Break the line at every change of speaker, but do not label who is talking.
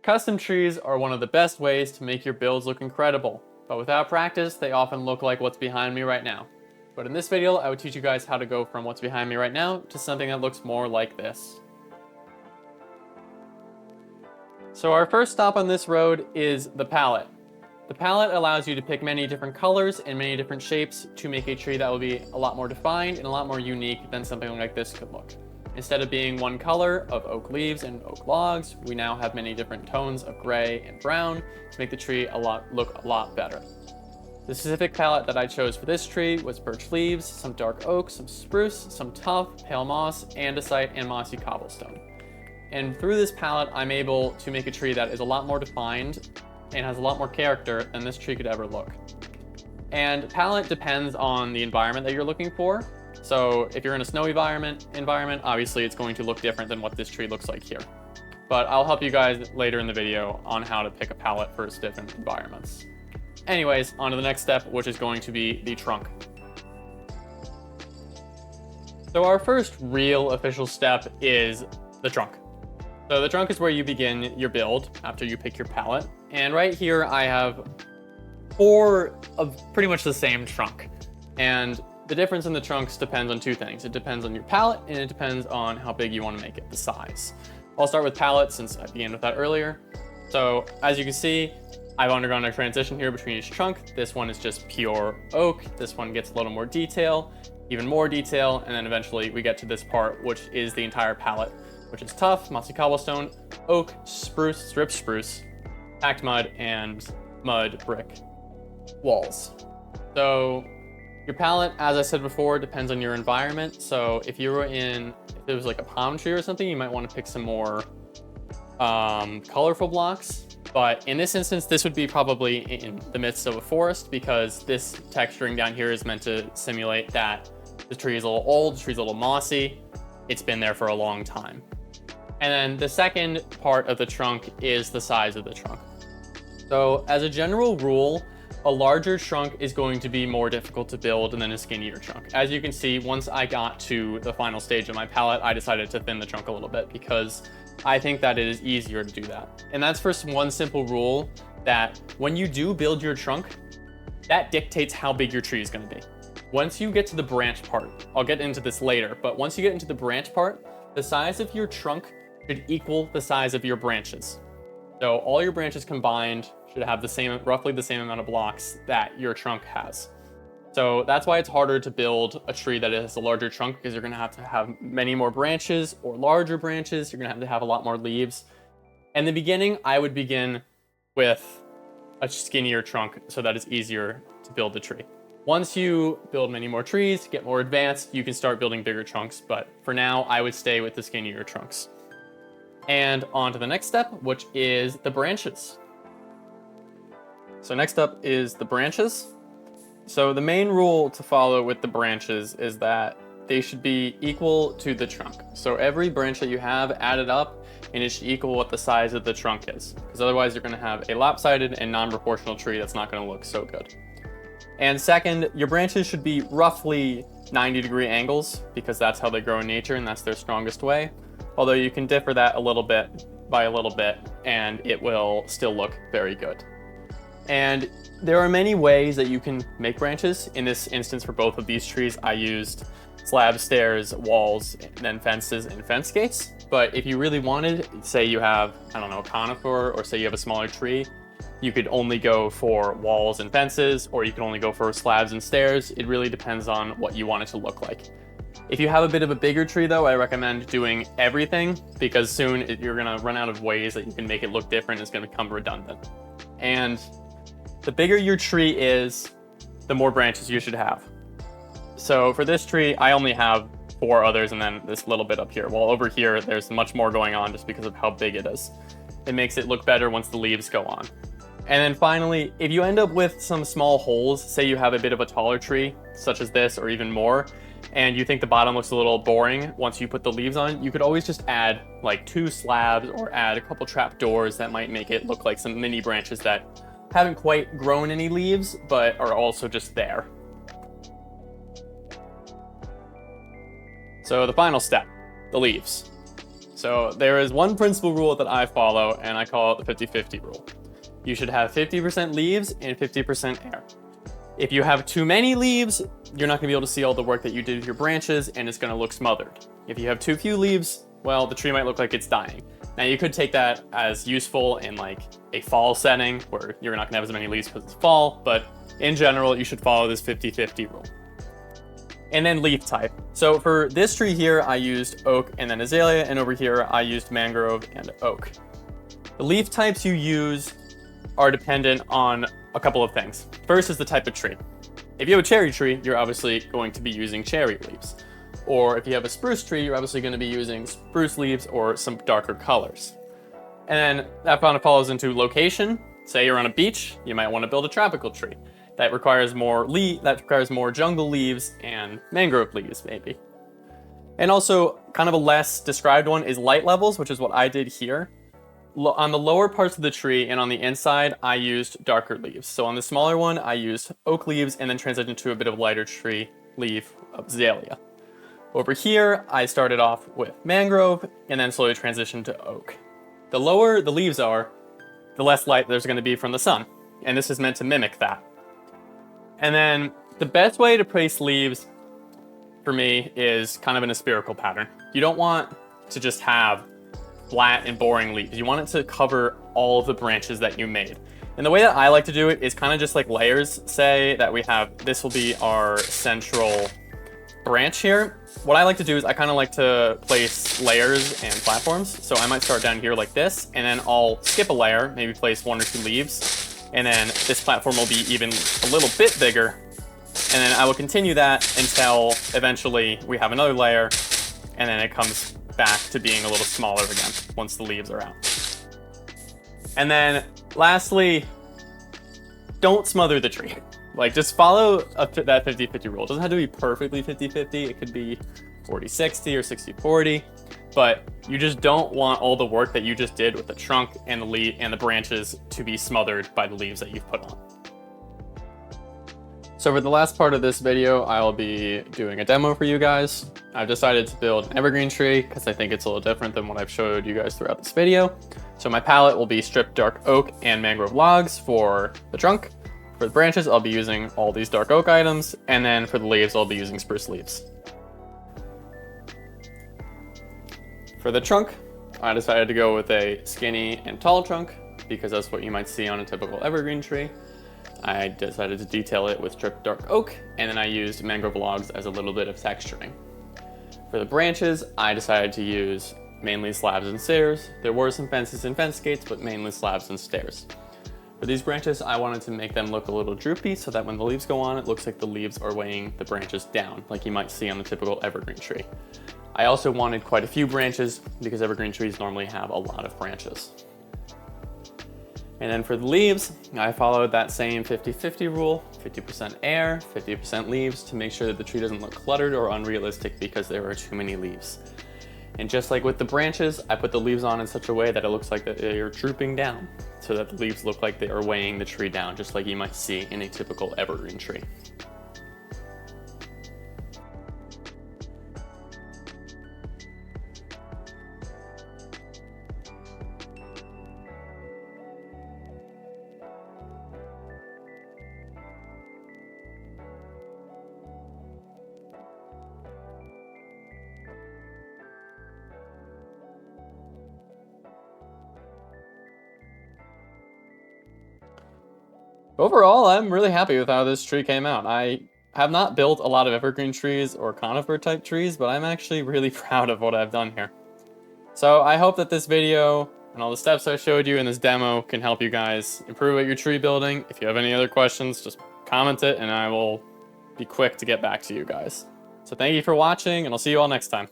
Custom trees are one of the best ways to make your builds look incredible, but without practice, they often look like what's behind me right now. But in this video, I would teach you guys how to go from what's behind me right now to something that looks more like this. So our first stop on this road is the palette. The palette allows you to pick many different colors and many different shapes to make a tree that will be a lot more defined and a lot more unique than something like this could look. Instead of being one color of oak leaves and oak logs, we now have many different tones of gray and brown to make the tree look a lot better. The specific palette that I chose for this tree was birch leaves, some dark oak, some spruce, some tough, pale moss, andesite, and mossy cobblestone. And through this palette, I'm able to make a tree that is a lot more defined and has a lot more character than this tree could ever look. And palette depends on the environment that you're looking for. So if you're in a snowy environment, obviously it's going to look different than what this tree looks like here. But I'll help you guys later in the video on how to pick a palette for different environments. Anyways, on to the next step, which is going to be the trunk. So our first real official step is the trunk. So the trunk is where you begin your build after you pick your palette. And right here I have 4 of pretty much the same trunk. And the difference in the trunks depends on 2 things. It depends on your palette and it depends on how big you want to make it, the size. I'll start with palette since I began with that earlier. So as you can see, I've undergone a transition here between each trunk. This one is just pure oak. This one gets a little more detail, even more detail, and then eventually we get to this part, which is the entire palette, which is tough, mossy cobblestone, oak, spruce, strip spruce, packed mud, and mud brick walls. So your palette, as I said before, depends on your environment. So if there was like a palm tree or something, you might want to pick some more colorful blocks. But in this instance, this would be probably in the midst of a forest because this texturing down here is meant to simulate that the tree is a little old, the tree's a little mossy. It's been there for a long time. And then the second part of the trunk is the size of the trunk. So as a general rule, a larger trunk is going to be more difficult to build than a skinnier trunk. As you can see, once I got to the final stage of my palette, I decided to thin the trunk a little bit because I think that it is easier to do that. And that's for one simple rule that when you do build your trunk, that dictates how big your tree is going to be. Once you get to the branch part, I'll get into this later, but once you get into the branch part, the size of your trunk should equal the size of your branches. So all your branches combined should have roughly the same amount of blocks that your trunk has. So that's why it's harder to build a tree that has a larger trunk because you're going to have many more branches or larger branches. You're going to have a lot more leaves. In the beginning, I would begin with a skinnier trunk so that it's easier to build the tree. Once you build many more trees, get more advanced, you can start building bigger trunks. But for now, I would stay with the skinnier trunks. And on to the next step, which is the branches. So next up is the branches. So the main rule to follow with the branches is that they should be equal to the trunk. So every branch that you have added up and it should equal what the size of the trunk is. Because otherwise you're going to have a lopsided and non-proportional tree that's not going to look so good. And second, your branches should be roughly 90-degree angles because that's how they grow in nature and that's their strongest way. Although you can differ that a little bit and it will still look very good. And there are many ways that you can make branches. In this instance, for both of these trees, I used slab stairs, walls, and then fences and fence gates. But if you really wanted, say you have, a conifer, or say you have a smaller tree, you could only go for walls and fences, or you could only go for slabs and stairs. It really depends on what you want it to look like. If you have a bit of a bigger tree though, I recommend doing everything because soon you're gonna run out of ways that you can make it look different. It's gonna become redundant. And the bigger your tree is, the more branches you should have. So for this tree, I only have 4 others and then this little bit up here. While over here, there's much more going on just because of how big it is. It makes it look better once the leaves go on. And then finally, if you end up with some small holes, say you have a bit of a taller tree, such as this or even more, and you think the bottom looks a little boring once you put the leaves on, you could always just add like 2 slabs or add a couple trap doors that might make it look like some mini branches that haven't quite grown any leaves, but are also just there. So the final step, the leaves. So there is one principal rule that I follow, and I call it the 50-50 rule. You should have 50% leaves and 50% air. If you have too many leaves, you're not gonna be able to see all the work that you did with your branches, and it's gonna look smothered. If you have too few leaves, well, the tree might look like it's dying. Now you could take that as useful in like a fall setting where you're not gonna have as many leaves because it's fall, but in general, you should follow this 50-50 rule. And then leaf type. So for this tree here, I used oak and then azalea, and over here, I used mangrove and oak. The leaf types you use are dependent on a couple of things. First is the type of tree. If you have a cherry tree, you're obviously going to be using cherry leaves. Or if you have a spruce tree, you're obviously going to be using spruce leaves or some darker colors. And then that kind of follows into location. Say you're on a beach, you might want to build a tropical tree. That requires more jungle leaves and mangrove leaves, maybe. And also, kind of a less described one is light levels, which is what I did here. On the lower parts of the tree and on the inside, I used darker leaves. So on the smaller one, I used oak leaves and then transitioned to a bit of lighter tree leaf of azalea. Over here, I started off with mangrove and then slowly transitioned to oak. The lower the leaves are, the less light there's going to be from the sun. And this is meant to mimic that. And then the best way to place leaves for me is kind of in a spherical pattern. You don't want to just have flat and boring leaves. You want it to cover all of the branches that you made. And the way that I like to do it is kind of just like layers. Say that we have, this will be our central branch here. What I like to do is I kind of like to place layers and platforms. So I might start down here like this, and then I'll skip a layer, maybe place 1 or 2 leaves. And then this platform will be even a little bit bigger. And then I will continue that until eventually we have another layer, and then it comes back to being a little smaller again once the leaves are out. And then lastly, don't smother the tree. Like, just follow that 50-50 rule. It doesn't have to be perfectly 50-50. It could be 40-60 or 60-40. But you just don't want all the work that you just did with the trunk and the branches to be smothered by the leaves that you've put on. So for the last part of this video, I'll be doing a demo for you guys. I've decided to build an evergreen tree because I think it's a little different than what I've showed you guys throughout this video. So my palette will be stripped dark oak and mangrove logs for the trunk. For the branches, I'll be using all these dark oak items. And then for the leaves, I'll be using spruce leaves. For the trunk, I decided to go with a skinny and tall trunk because that's what you might see on a typical evergreen tree. I decided to detail it with stripped dark oak, and then I used mangrove logs as a little bit of texturing. For the branches, I decided to use mainly slabs and stairs. There were some fences and fence gates, but mainly slabs and stairs. For these branches, I wanted to make them look a little droopy so that when the leaves go on, it looks like the leaves are weighing the branches down, like you might see on the typical evergreen tree. I also wanted quite a few branches because evergreen trees normally have a lot of branches. And then for the leaves, I followed that same 50-50 rule, 50% air, 50% leaves, to make sure that the tree doesn't look cluttered or unrealistic because there are too many leaves. And just like with the branches, I put the leaves on in such a way that it looks like that they are drooping down, so that the leaves look like they are weighing the tree down, just like you might see in a typical evergreen tree. Overall, I'm really happy with how this tree came out. I have not built a lot of evergreen trees or conifer type trees, but I'm actually really proud of what I've done here. So I hope that this video and all the steps I showed you in this demo can help you guys improve at your tree building. If you have any other questions, just comment it and I will be quick to get back to you guys. So thank you for watching, and I'll see you all next time.